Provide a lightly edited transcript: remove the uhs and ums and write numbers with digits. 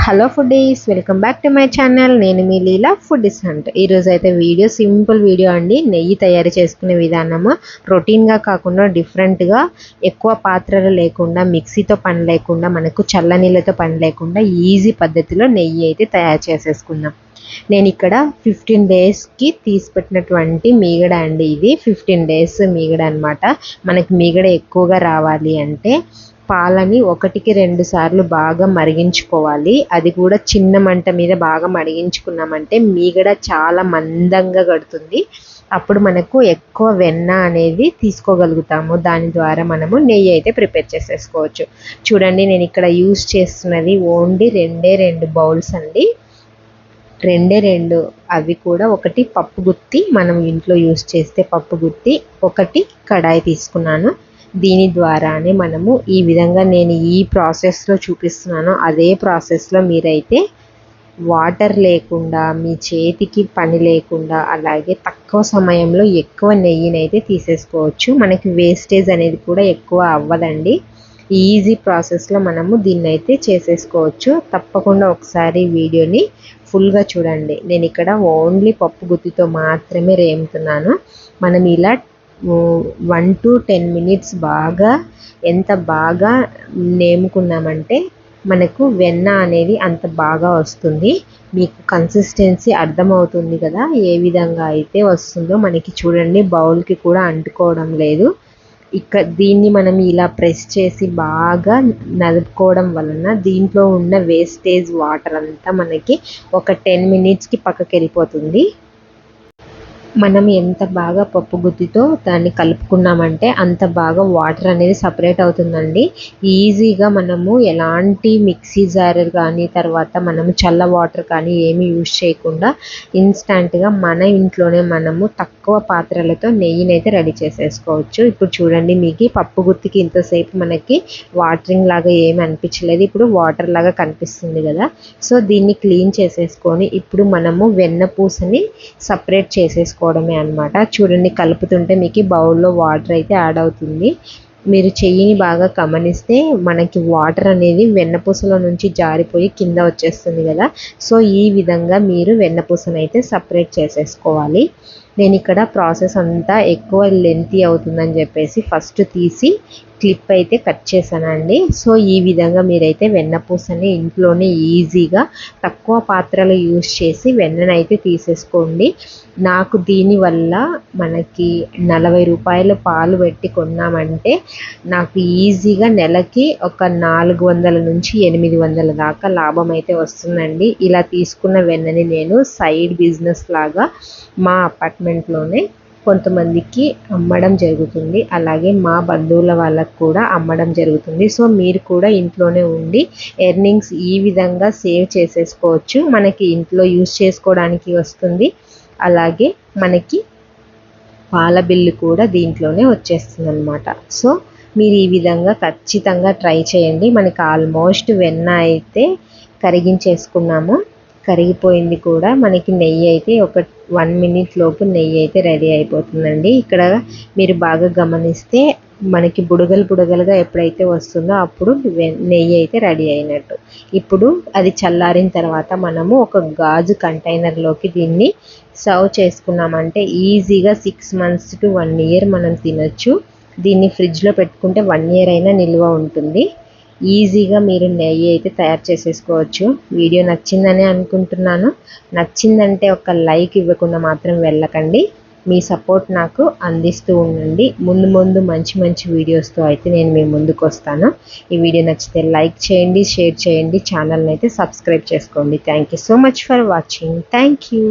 Hello foodies, welcome back to my channel. నేను మీ లీలా foodies hunt. ఈరోజు అయితే వీడియో సింపుల్ వీడియో అండి. నెయ్యి తయారు చేసుకునే విధానము రొటీన్గా కాకుండా డిఫరెంట్గా, ఎక్కువ పాత్రలు లేకుండా, మిక్సీతో పని లేకుండా, మనకు చల్లనీళ్ళతో పని లేకుండా ఈజీ పద్ధతిలో నెయ్యి అయితే తయారు చేసేసుకుందాం. నేను ఇక్కడ 15 డేస్కి తీసిపెట్టినటువంటి మీగడ అండి. ఇది 15 డేస్ మీగడ అనమాట. మనకి మీగడ ఎక్కువగా రావాలి అంటే పాలని 1-2 సార్లు బాగా మరిగించుకోవాలి. అది కూడా చిన్న మంట మీద బాగా మరిగించుకున్నామంటే మీగడ చాలా మందంగా కడుతుంది. అప్పుడు మనకు ఎక్కువ వెన్న అనేది తీసుకోగలుగుతాము. దాని ద్వారా మనము నెయ్యి అయితే ప్రిపేర్ చేసేసుకోవచ్చు. చూడండి, నేను ఇక్కడ యూస్ చేస్తున్నది ఓన్లీ 2 బౌల్స్ అండి. 2 అవి కూడా ఒకటి పప్పు గుత్తి, మనం ఇంట్లో యూస్ చేస్తే పప్పు గుత్తి, ఒకటి కడాయి తీసుకున్నాను. దీని ద్వారానే మనము ఈ విధంగా నేను ఈ ప్రాసెస్లో చూపిస్తున్నాను. అదే ప్రాసెస్లో మీరైతే వాటర్ లేకుండా, మీ చేతికి పని లేకుండా, అలాగే తక్కువ సమయంలో ఎక్కువ నెయ్యినైతే తీసేసుకోవచ్చు. మనకి వేస్టేజ్ అనేది కూడా ఎక్కువ అవ్వదండి. ఈజీ ప్రాసెస్లో మనము దీన్ని అయితే చేసేసుకోవచ్చు. తప్పకుండా ఒకసారి వీడియోని ఫుల్గా చూడండి. నేను ఇక్కడ ఓన్లీ పప్పు గుత్తితో మాత్రమే రేముతున్నాను. మనం ఇలా 1 to 10 మినిట్స్ బాగా ఎంత బాగా నేముకున్నామంటే మనకు వెన్న అనేది అంత బాగా వస్తుంది. మీకు కన్సిస్టెన్సీ అర్థమవుతుంది కదా, ఏ విధంగా అయితే వస్తుందో. మనకి చూడండి, బౌల్కి కూడా అంటుకోవడం లేదు. దీన్ని మనం ఇలా ప్రెస్ చేసి బాగా నలుపుకోవడం వలన దీంట్లో ఉన్న వేస్టేజ్ వాటర్ అంతా మనకి ఒక 10 మినిట్స్కి పక్కకి వెళ్ళిపోతుంది. మనం ఎంత బాగా పప్పు గుత్తితో దాన్ని కలుపుకున్నామంటే అంత బాగా వాటర్ అనేది సపరేట్ అవుతుందండి. ఈజీగా మనము ఎలాంటి మిక్సీ జార్ కానీ, తర్వాత మనము చల్ల వాటర్ కానీ ఏమీ యూజ్ చేయకుండా ఇన్స్టంట్గా మన ఇంట్లోనే మనము తక్కువ పాత్రలతో నెయ్యినైతే రెడీ చేసేసుకోవచ్చు. ఇప్పుడు చూడండి, మీకు పప్పు గుత్తికి ఇంతసేపు మనకి వాటరింగ్ లాగా ఏమి అనిపించలేదు. ఇప్పుడు వాటర్ లాగా కనిపిస్తుంది కదా. సో దీన్ని క్లీన్ చేసేసుకొని ఇప్పుడు మనము వెన్న పూసని సపరేట్ చేసేసుకోవడమే అన్నమాట. చూడండి, కలుపుతుంటే మీకు బౌల్లో వాటర్ అయితే యాడ్ అవుతుంది. మీరు చెయ్యిని బాగా గమనిస్తే మనకి వాటర్ అనేది వెన్నపూసలో నుంచి జారిపోయి కింద వచ్చేస్తుంది కదా. సో ఈ విధంగా మీరు వెన్నపూసను అయితే సపరేట్ చేసేసుకోవాలి. నేను ఇక్కడ ప్రాసెస్ అంతా ఎక్కువ లెంతీ అవుతుందని చెప్పేసి ఫస్ట్ తీసి క్లిప్ అయితే కట్ చేశానండి. సో ఈ విధంగా మీరైతే వెన్నపూసని ఇంట్లోనే ఈజీగా తక్కువ పాత్రలు యూజ్ చేసి వెన్ననైతే తీసేసుకోండి. నాకు దీనివల్ల మనకి 40 రూపాయలు పాలు పెట్టి కొన్నామంటే నాకు ఈజీగా నెలకి ఒక 400 నుంచి 800 దాకా లాభం అయితే వస్తుందండి. ఇలా తీసుకున్న వెన్నని నేను సైడ్ బిజినెస్ లాగా మా అపార్ట్మెంట్లోనే కొంతమందికి అమ్మడం జరుగుతుంది. అలాగే మా బంధువుల వాళ్ళకు కూడా అమ్మడం జరుగుతుంది. సో మీరు కూడా ఇంట్లోనే ఉండి ఎర్నింగ్స్ ఈ విధంగా సేవ్ చేసేసుకోవచ్చు. మనకి ఇంట్లో యూజ్ చేసుకోవడానికి వస్తుంది. అలాగే మనకి పాల బిల్లు కూడా దీంట్లోనే వచ్చేస్తుంది అన్నమాట. సో మీరు ఈ విధంగా ఖచ్చితంగా ట్రై చేయండి. మనకి ఆల్మోస్ట్ వెన్న అయితే కరిగించేసుకున్నాము, కరిగిపోయింది కూడా. మనకి నెయ్యి అయితే ఒక 1 మినిట్ లోపు నెయ్యి అయితే రెడీ అయిపోతుందండి. ఇక్కడ మీరు బాగా గమనిస్తే మనకి బుడగలుగా ఎప్పుడైతే వస్తుందో అప్పుడు నెయ్యి అయితే రెడీ అయినట్టు. ఇప్పుడు అది చల్లారిన తర్వాత మనము ఒక గాజు కంటైనర్లోకి దీన్ని సర్వ్ చేసుకున్నామంటే ఈజీగా 6 months to 1 year మనం తినొచ్చు. దీన్ని ఫ్రిడ్జ్లో పెట్టుకుంటే 1 year అయినా నిల్వ ఉంటుంది. ఈజీగా మీరు నెయ్యి అయితే తయారు చేసేసుకోవచ్చు. వీడియో నచ్చిందని అనుకుంటున్నాను. నచ్చిందంటే ఒక లైక్ ఇవ్వకుండా మాత్రం వెళ్ళకండి. మీ సపోర్ట్ నాకు అందిస్తూ ఉండండి. ముందు మంచి వీడియోస్తో అయితే నేను మీ ముందుకు వస్తాను. ఈ వీడియో నచ్చితే లైక్ చేయండి, షేర్ చేయండి, ఛానల్ని అయితే సబ్స్క్రైబ్ చేసుకోండి. Thank you so much for watching. Thank you.